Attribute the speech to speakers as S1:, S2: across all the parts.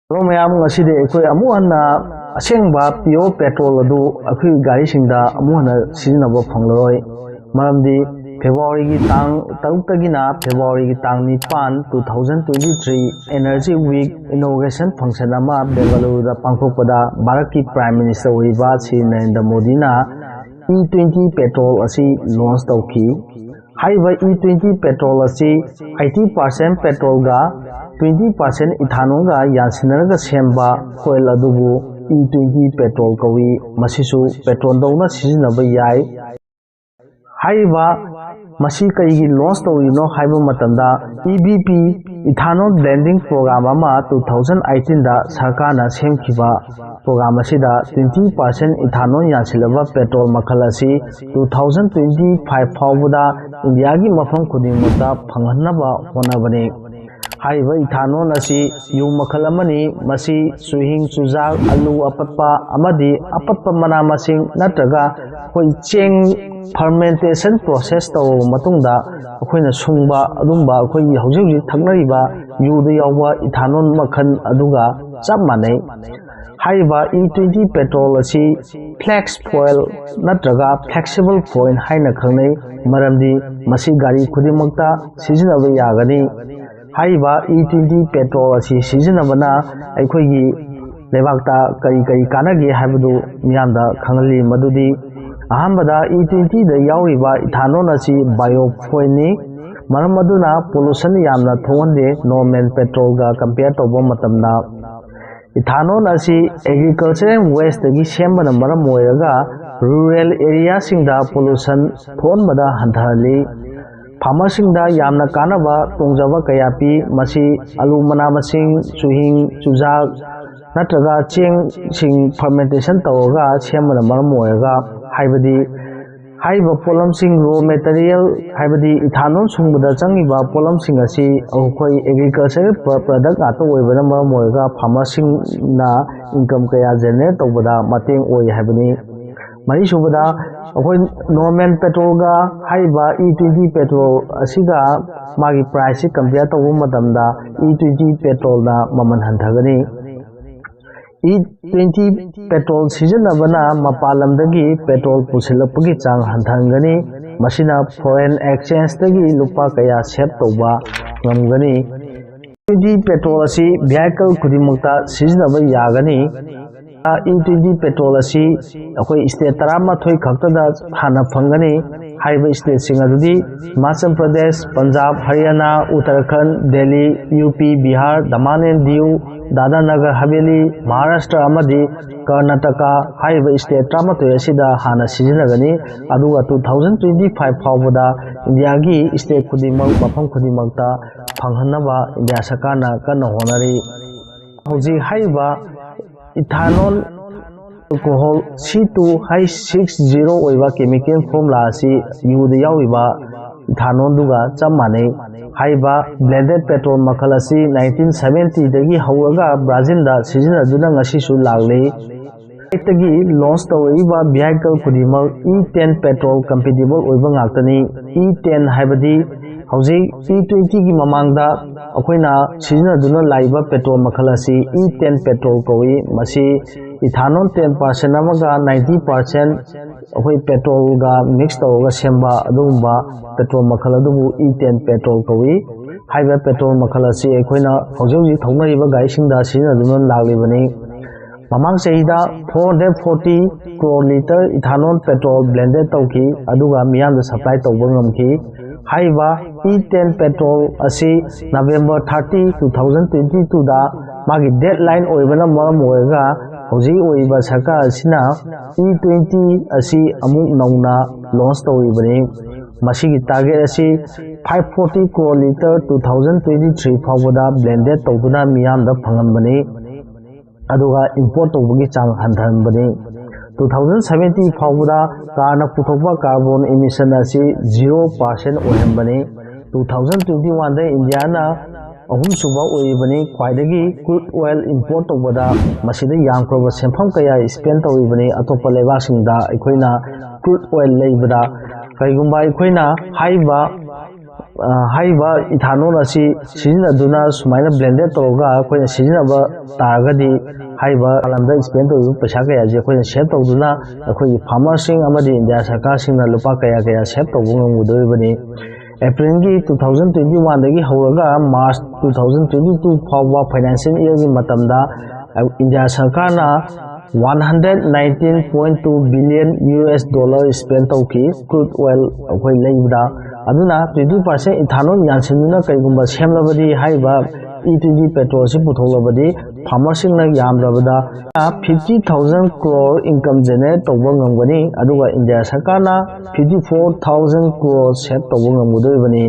S1: Hello mayam ngaside akhoi amu hanna asengba pure petrol adu akhoi gari singda amu hanna sizinaba phanglaroi maramdi February gi tang tarukagina February gi tang 9 2023 Energy Week inauguration function ama Bengaluru da pangthokpada Bharat ki Prime Minister oiba Shri Narendra Modi na E20 petrol asi launch tawki haiba E20 petrol asi 80% petrol ga 20% ethanol ga yansinaraga semba coil adubu E20 petrol kawi masisu petrol dauna sizinaba yai haiba masi kaigi launch tawino haiba matamda EBP ethanol blending program ama 2018 da sarkarna semkhiba program asida 20% ethanol yansilaba petrol makhala si 2025 fawbuda India gi mafam khudingmata phanghanaba honabane haiba ethanol asi yu makhal amani masi suhing chujak alu apatpa amadi apatpa mana masing natraga koi cheng fermentation process taw matungda akoina sungba adumba akoi hauji thaknariba yuda yawba ethanol makhan aduga chap manai haiba E20 petrol asi flex fuel natraga flexible fuel haina khangnai maramdi masi gari khudimakta sizinaba yagani haiba E20 petrol asi sizinabana aikhoigi lebakta kari kanage haibadu miyamda khangali madudi ahambada E20 da yauriba ethanol asi biofuel ni maram aduna pollution yamna thonde normal petrol ga compare toba matamna ethanol asi agricultural waste gi sembana maram moiraga rural area singda pollution thonbada hanthali farmer singda yamna kanaba tongjaba kayapi masi alu mana masing suhing chujak natraga cheng sing fermentation tawoga sembana maram moiraga haibadi haiba polam sing raw material haibadi ethanol sungbuda changiba polam sing asi akhoi agricultural product ato oibana maram moiraga farmer sing na income kaya generate tawbada mateng oi haibani mari subada akhoi normal petrol ga haiba E20 petrol asiga magi price compare tawu matamda E20 petrol na maman hanthagani E20 petrol sizinabana mapalamdagi petrol pusilapagi chang hanthangani masina foreign exchange tagi lupa kaya save tawba ngamgani E20 petrol asi vehicle khudimukta sizinaba yagani E20 petrol asi akhoi state 13 khaktada hana phangani haiba state sing adudi Himachal Pradesh Punjab Haryana Uttarakhand Delhi UP Bihar Daman and Diu Dadra Nagar Haveli Maharashtra amadi Karnataka haiba state 13 asida hana sizinagani aduga 2025 fawbada India gi state khudimak mafam khudimakta phanghanaba India sarkarna kanna honari hoji haiba ethanol alcohol C2H60 oiba chemical formula asi yuda yawiba ethanol duga chamane haiba blended petrol makhala asi 1970 dagi hawraga Brazil da sizinaduna ngasi su lagle tagi launch tawiba vehicle kudimak E10 petrol compatible oiba ngaktani E10 haibadi hauji E20 gi mamangda akoina sizinaduna laiba petrol makhala asi E10 petrol kowi masi ethanol 10% amaga 90% akoi petrol ga mix tawoga semba adumba petrol makhala dubu E10 petrol kowi haiba petrol makhala si akoina hauji thonariba gai singda sizinaduna laglibani mamang sehida 440 crore liter ethanol petrol blended tawki aduga miyamda supply tawba ngamki haiba E10 petrol asi November 30 2022 da magi deadline oibana maram oiga hoji oiba sarkar asina E20 asi amuk nauna launch tawibani masigi target asi 540 crore liter 2023 fawbada blended tawduna miyamda phangambani aduga import tawbagi chang hanthambani 2070 fawbada karna puthokpa carbon emission asi 0% oihambani 2021 da India na ahum suba oibani khwaidagi crude oil import tawbada masida yamkroba sempham kaya spend tawibani atopa lebasingda aikoina crude oil leibada kaigumba aikoina haiba हाइबा ethanol असी सिजिनदुना सुमाइना blended तौरगा अखोइना सिजिनबा तारगदी हाइबा कालमदा spend तौरु पैसा कया जे अखोइना save तौदुना अखोइ farmer सिंग अमदि India सरकार सिंगना लुपा कया कया save तौबु ngudoribani April gi 2021 dagi hawraga March 2022 fawba financial year gi matamda India sarkar na 119.2 billion US dollar spend tauki crude oil akhoi leibda aduna 20% ethanol yansinuna kaigumba semlabadi haiba E20 petrol si putholabadi farmer sing na yamrabada 50,000 crore income generate tawba ngamgani aduga India sarkar na 54,000 crore set tawba ngamgudoribani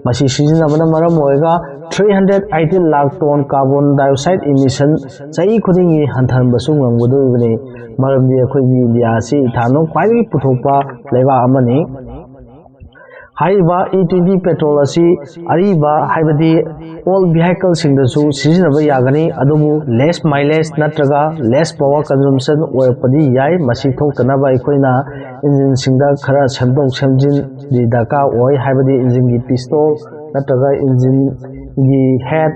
S1: masi sizinabana maram oiga 380 lakh ton carbon dioxide emission chai khudingi hanthanbasu ngamgudoribani maramdi akhoi India si ethanol kwai puthopa leba amani Haiba E20 petrol asi ariba haibadi all vehicle singdasu sizinaba yagani adubu less mileage natraga less power consumption oirpadi yai masi thoktanaba ikoina engine singda khara semdok semjin di daka oi haibadi engine gi pistol natraga engine gi head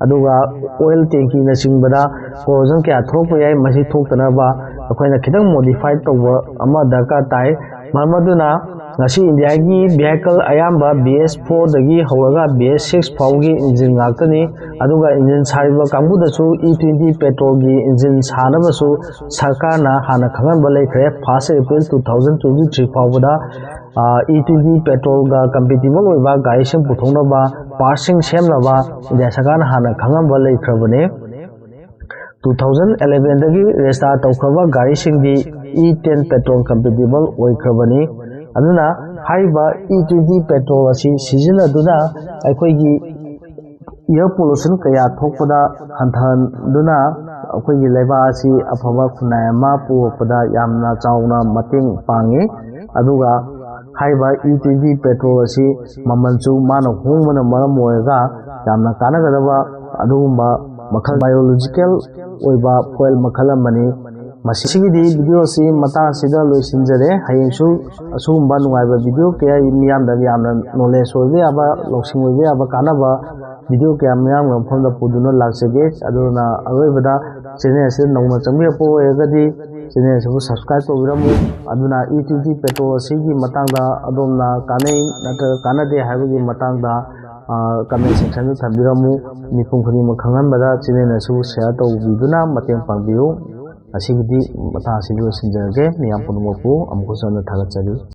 S1: aduga oil tanki na singbada corrosion kya thokpa yai masi thoktanaba akoina khidang modified tawba ama daka tai marmaduna ngasi India gi vehicle ayamba BS4 dagi hawraga BS6 fawgi engine ngaktani aduga engine sariba kangbudasu E20 petrol gi engine sanabasu sarkar na hana khanganba lekhre 1 April 2023 fawbada E20 petrol ga compatible oiba gari sing puthonaba parsing semnaba India sarkar na hana khanganba lekhrabane 2011 dagi restart tawkhaba gari sing di E10 petrol compatible oikhrabani aduna haiba E20 petrol asi sizinaduna aikoigi air pollution kaya thokpada hanthanduna aikoigi laiba asi afaba khunayama pupada yamna chauna mating pangi aduga haiba E20 petrol asi mamanchu mana hongmana maram oiga yamna kanagadaba adugumba makhal biological oiba fuel makhal amani masigidi video si mata sida loisinjare hayengsu asumba nungaiba video kaya miyam da yamna knowledge oibe aba loksing oibe aba kanaba video kaya miyam ngomphomda puduna laksege aduna aroibada channel se nongma changbe po egadi channel se subscribe tobiramu aduna E20 petrol sigi matangda adomna kanai natra kanade haibagi matangda comment section da thabiramu mipum khani makhangan channel se share tobiduna mateng pangbiu asigidi mata asilu sinjage miyam punumopu amko sana thagatchari